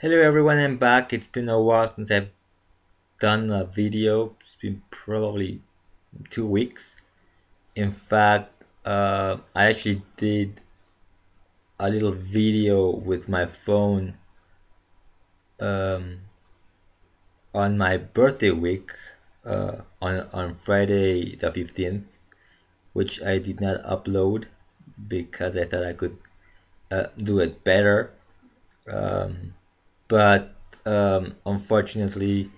Hello everyone, I'm back. It's been a while since I've done a video. It's been probably 2 weeks. In fact, I actually did a little video with my phone um, on my birthday week on Friday the 15th, which I did not upload because I thought I could do it better. Um, but unfortunately,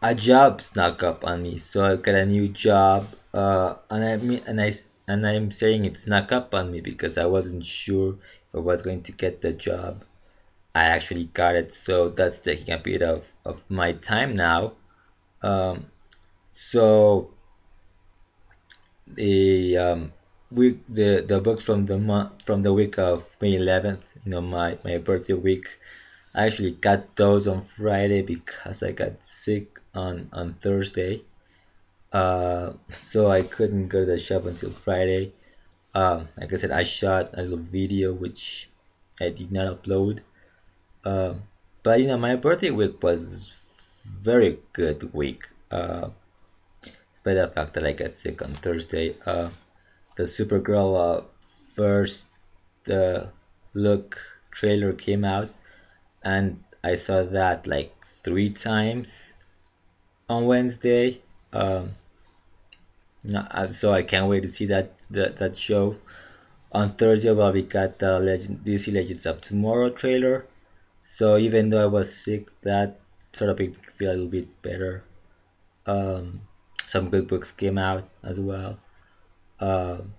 a job snuck up on me, so I got a new job. And I mean, and I'm saying it snuck up on me because I wasn't sure if I was going to get the job. I actually got it, so that's taking a bit of my time now. Um, so the books from the week of May 11th, my birthday week. I actually got those on Friday because I got sick on Thursday. So I couldn't go to the shop until Friday. Like I said, I shot a little video which I did not upload. Um, but my birthday week was very good week. Despite the fact that I got sick on Thursday. The Supergirl first uh, look trailer came out, and I saw that like 3 times on Wednesday. Um, so I can't wait to see that show. On Thursday, well, we got the DC Legends of Tomorrow trailer. So even though I was sick, that sort of made me feel a little bit better. Um, some good books came out as well. Um,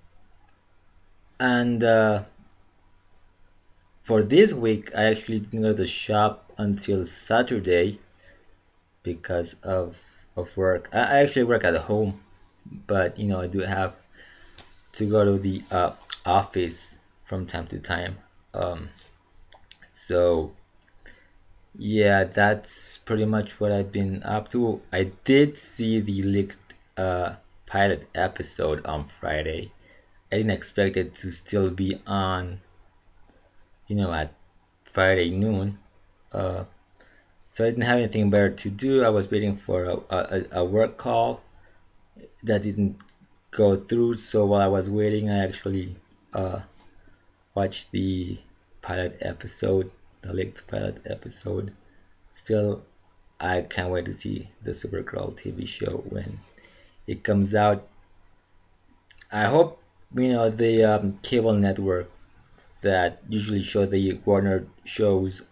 and For this week, I actually didn't go to the shop until Saturday because of work. I actually work at home, but I do have to go to the office from time to time. Um, so yeah, that's pretty much what I've been up to. I did see the leaked pilot episode on Friday. I didn't expect it to still be on, at Friday noon. Uh, so I didn't have anything better to do. I was waiting for a work call that didn't go through. So while I was waiting, I actually uh, watched the pilot episode, the leaked pilot episode. Still, I can't wait to see the Supergirl TV show when it comes out. I hope the cable network that usually show the Warner shows,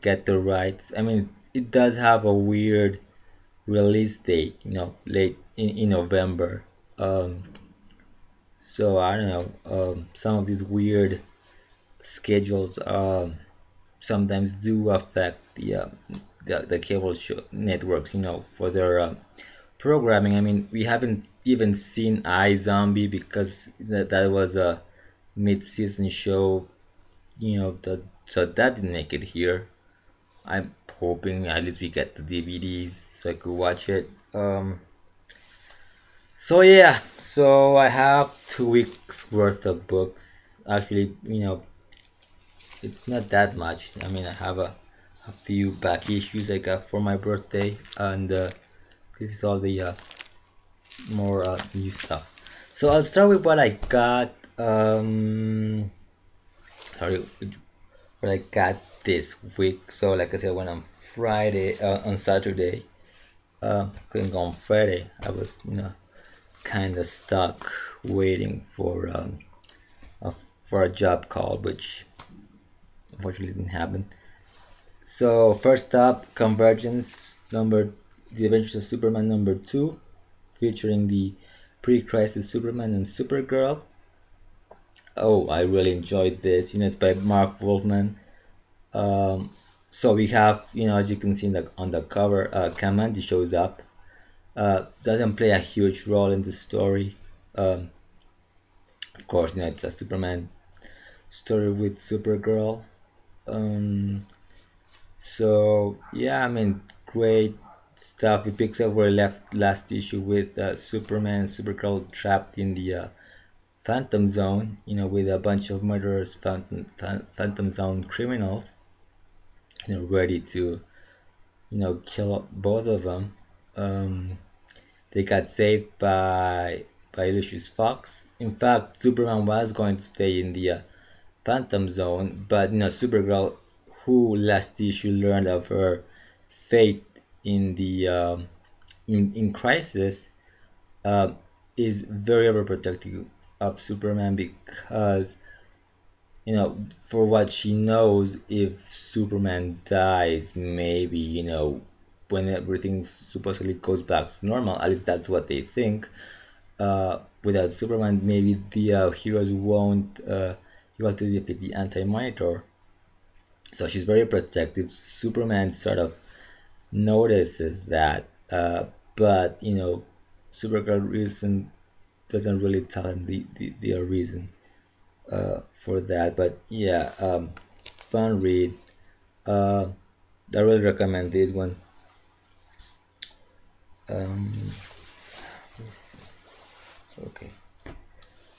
get the rights. I mean, it does have a weird release date, late in November. Um, so I don't know. Some of these weird schedules sometimes do affect the cable show networks, for their programming. I mean, we haven't even seen iZombie because that was a mid-season show, so that didn't make it here. I'm hoping at least we get the DVDs so I could watch it. So yeah, so I have 2 weeks worth of books. Actually, it's not that much. I mean, I have a few back issues I got for my birthday, and this is all the more new stuff. So I'll start with what I got. Sorry, what I got this week. So like I said, when on Saturday, couldn't go on Friday. I was, kind of stuck waiting for a job call, which unfortunately didn't happen. So first up, Convergence The Adventures of Superman #2, featuring the pre-crisis Superman and Supergirl. Oh, I really enjoyed this. It's by Marv Wolfman. Um, so we have, as you can see on the cover, Kamandi shows up. Doesn't play a huge role in the story. Of course, it's a Superman story with Supergirl. Um, so yeah, I mean, great stuff. It picks up where we left last issue with Superman and Supergirl trapped in the Phantom Zone, with a bunch of murderous Phantom Zone criminals, ready to, kill both of them. Um, they got saved by Lucius Fox. In fact, Superman was going to stay in the Phantom Zone, but Supergirl, who last issue learned of her fate in the in Crisis, uh, is very overprotective of Superman because for what she knows, if Superman dies, maybe when everything supposedly goes back to normal, at least that's what they think. Without Superman, maybe the heroes won't be able to defeat the Anti-Monitor. So she's very protective. Superman sort of notices that, but Supergirl reason doesn't really tell him the reason for that. But yeah, fun read. Uh, I really recommend this one. Um, okay.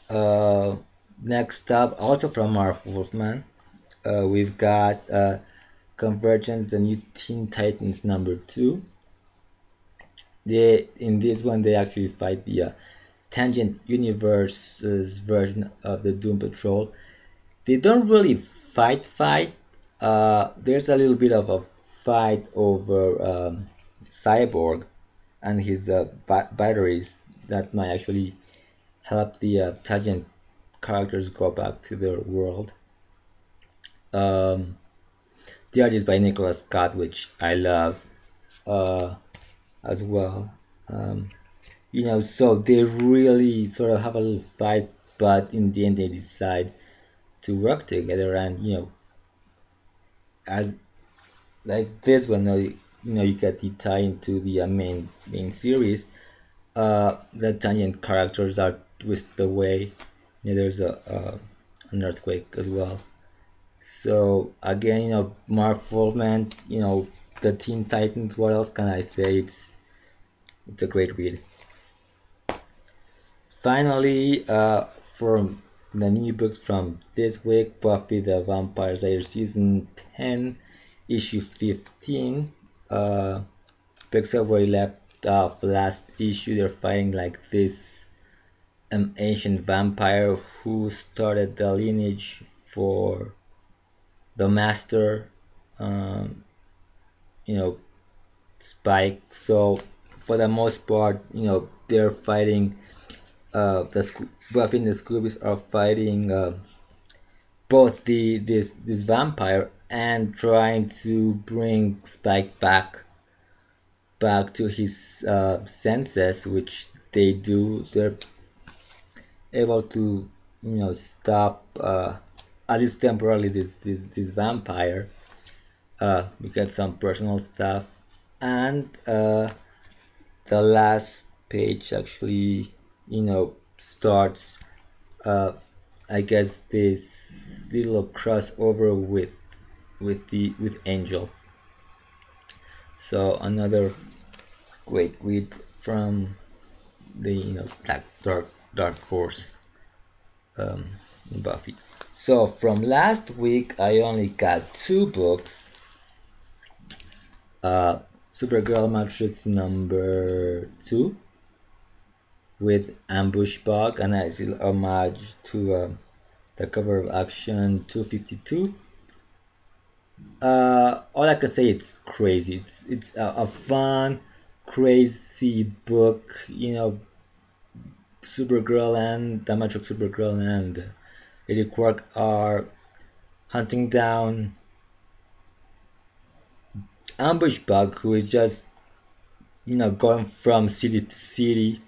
Uh, Next up, also from Marv Wolfman, we've got Convergence, the new Teen Titans #2. In this one, they actually fight the Tangent Universe's version of the Doom Patrol. They don't really fight. There's a little bit of a fight over Cyborg and his batteries that might actually help the Tangent characters go back to their world. The art is by Nicholas Scott, which I love as well. So they really sort of have a little fight, but in the end they decide to work together, and as like this one, you get the tie into the main series. The Tangent characters are twisted away. There's an earthquake as well. So again, Marvel Man, the Teen Titans. What else can I say? It's a great read. Finally, from the new books from this week, Buffy the Vampire Slayer season 10, issue 15. Picks up where he left off last issue. They're fighting like this ancient vampire who started the lineage for the master, you know, Spike. So for the most part, they're fighting. Buffy and the Scoobies are fighting both this vampire and trying to bring Spike back to his senses, which they do. They're able to stop at least temporarily this vampire. We get some personal stuff, and the last page actually starts I guess this little crossover with Angel. So another great read from the Black Dark Horse, Buffy. So from last week I only got two books. Supergirl Matrix #2 with Ambush Bug, and I still homage to the cover of Action 252. All I can say, it's crazy. It's a fun, crazy book. Supergirl and the Matrix Supergirl and Lady Quark are hunting down Ambush Bug, who is just going from city to city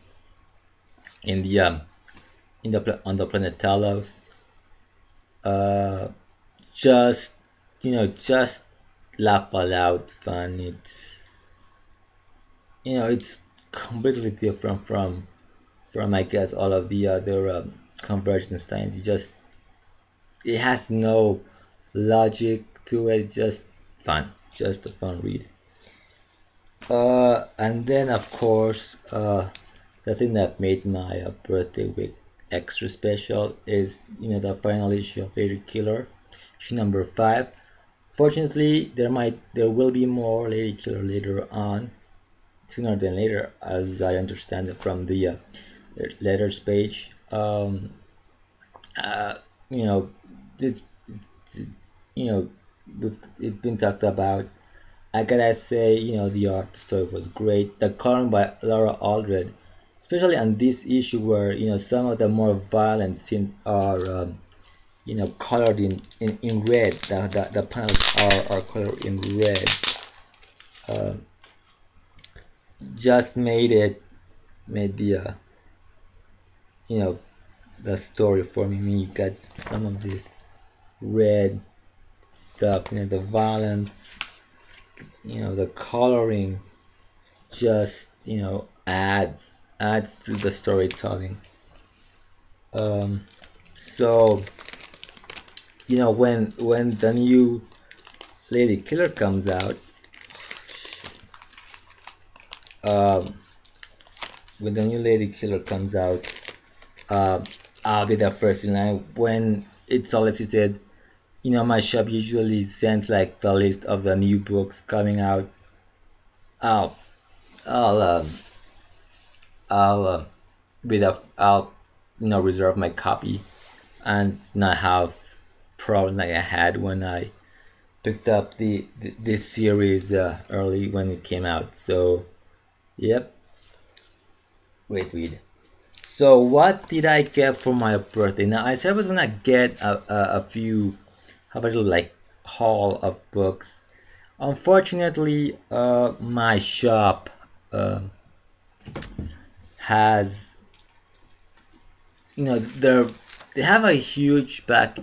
in the on the planet Talos. Just just laugh aloud fun. It's completely different from I guess all of the other Convergence times. It has no logic to it. It's just fun, just a fun read. And then of course the thing that made my birthday week extra special is the final issue of Lady Killer, issue number 5. Fortunately, there will be more Lady Killer later on, sooner than later, as I understand it from the letters page. Uh, you know, it's, you know, it's been talked about. I gotta say, the art story was great. The coloring by Laura Aldred, especially on this issue where some of the more violent scenes are colored in red. The panels are colored in red. Uh, just made you know the story for me. I mean, you got some of this red stuff, the violence, the coloring just adds to the storytelling. So when the new Lady Killer comes out, um, when the new Lady Killer comes out, uh, I'll be the first in line. When it's solicited, my shop usually sends like the list of the new books coming out. I'll I'll I'll I'll reserve my copy and not have problem like I had when I picked up this series early when it came out. So yep, wait. So what did I get for my birthday? Now I said I was gonna get a few, have a little like haul of books. Unfortunately, my shop uh, has they have a huge back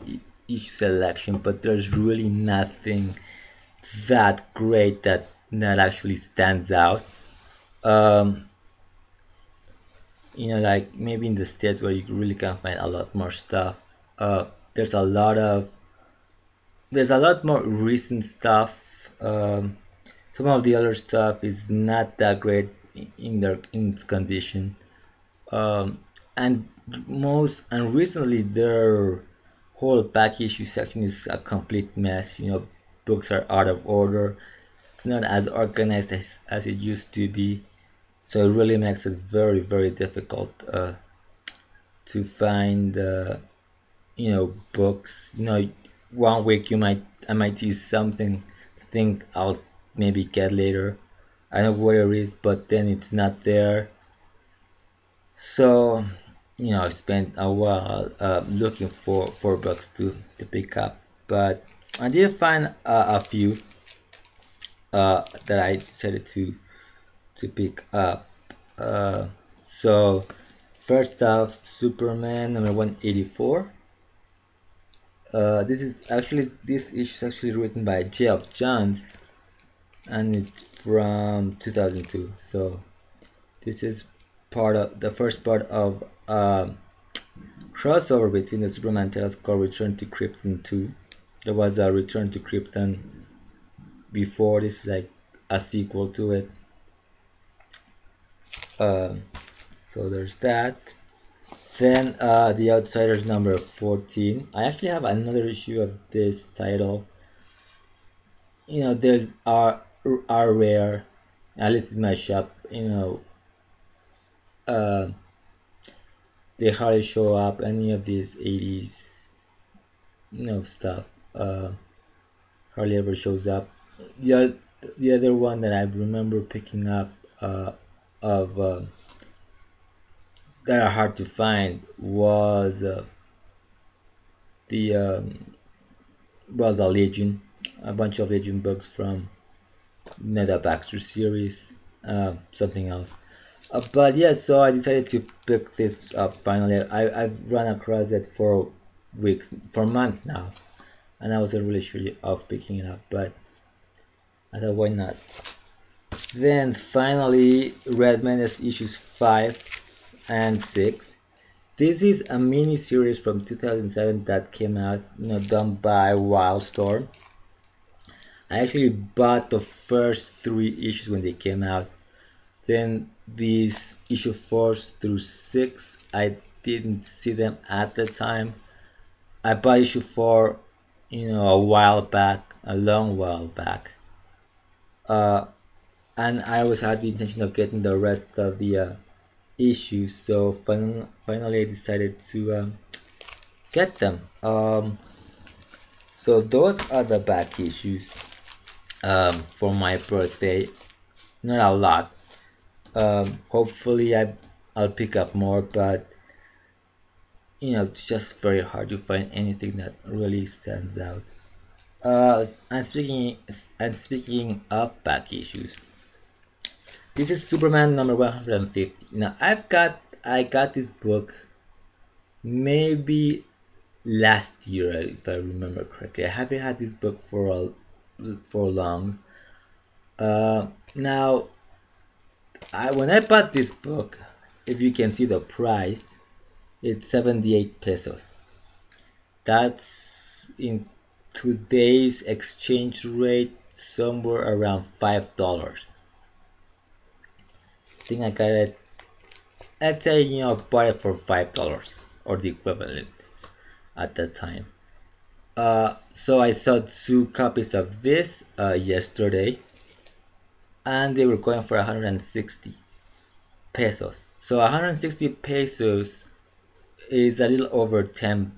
each selection, but there's really nothing that great that actually stands out. Um, like maybe in the States where you really can find a lot more stuff. There's a lot more recent stuff. Some of the other stuff is not that great in its condition. Um, and recently their whole back issue section is a complete mess. Books are out of order. It's not as organized as it used to be. So it really makes it very, very difficult to find, books. One week I might see something, think I'll maybe get later. I know where it is, but then it's not there. So, I spent a while looking for books to pick up, but I did find a few that I decided to pick up. So first off, Superman number 184. This issue is actually written by Geoff Johns, and it's from 2002. So this is part of the first part of crossover between the Superman titles called Return to Krypton 2. There was a Return to Krypton before. This is like a sequel to it. So there's that. Then The Outsiders number 14. I actually have another issue of this title. There's are rare, at least in my shop. They hardly show up any of these 80s, stuff. Hardly ever shows up. The other one that I remember picking up of that are hard to find was the the Legion, a bunch of Legion books from the Baxter series, something else. But yeah, so I decided to pick this up finally. I've run across it for months now, and I wasn't really sure of picking it up, but I thought why not. Then finally, Red Menace issues 5 and 6. This is a mini series from 2007 that came out, done by Wildstorm. I actually bought the first 3 issues when they came out. Then these issue 4 through 6 I didn't see them at the time. I bought issue 4, a while back, a long while back. Uh, and I always had the intention of getting the rest of the issues, so finally I decided to get them. So those are the back issues for my birthday. Not a lot. Hopefully I'll pick up more, but it's just very hard to find anything that really stands out. And speaking of back issues, this is Superman number 150. Now I got this book maybe last year, if I remember correctly. I haven't had this book for long. Now, when I bought this book, if you can see the price, it's 78 pesos. That's in today's exchange rate somewhere around $5. I think I got it. I'd say bought it for $5 or the equivalent at that time. So I saw 2 copies of this yesterday, and they were going for 160 pesos. So 160 pesos is a little over $10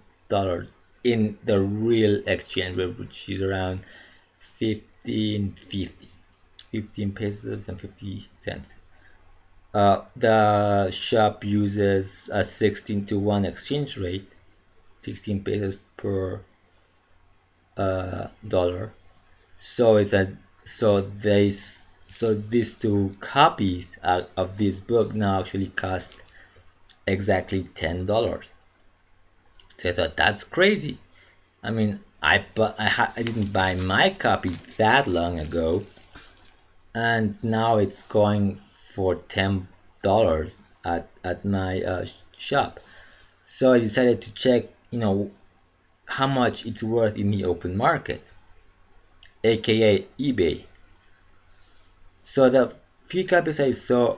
in the real exchange rate, which is around 15 pesos and 50 cents. The shop uses a 16-to-1 exchange rate, 16 pesos per dollar. So these 2 copies of this book now actually cost exactly $10. So I thought that's crazy. I mean, I didn't buy my copy that long ago, and now it's going for $10 at my shop. So I decided to check, how much it's worth in the open market, aka eBay. So the few copies I saw,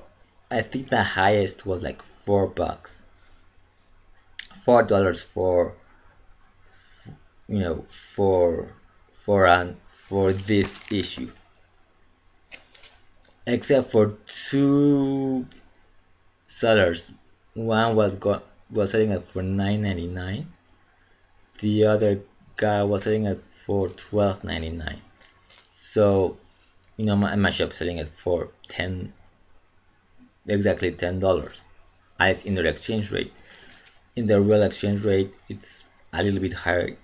I think the highest was like $4. $4 for for this issue, except for 2 sellers. One was selling it for $9.99. The other guy was selling it for $12.99. So my shop selling it for exactly $10 as in the exchange rate. In the real exchange rate, it's a little bit higher,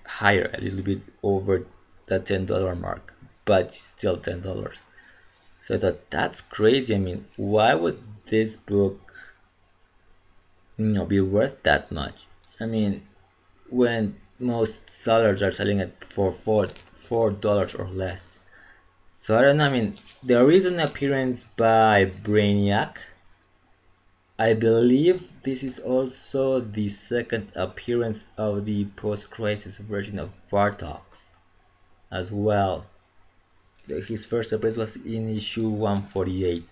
a little bit over the $10 mark, but still $10. So that's crazy. I mean, why would this book, be worth that much? I mean, when most sellers are selling it for $4 or less. So I don't know. I mean, there is an appearance by Brainiac. I believe this is also the second appearance of the post-crisis version of Vartox as well. His first appearance was in issue 148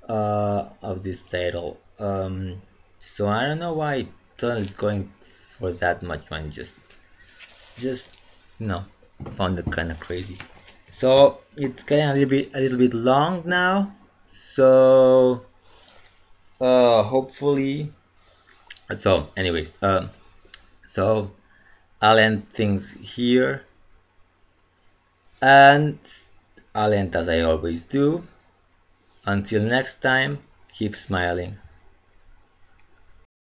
of this title. So I don't know why Tunnel is going for that much money. Just found it kind of crazy. So it's getting a little bit long now. So hopefully. So anyways, so I'll end things here, and I'll end as I always do. Until next time, keep smiling.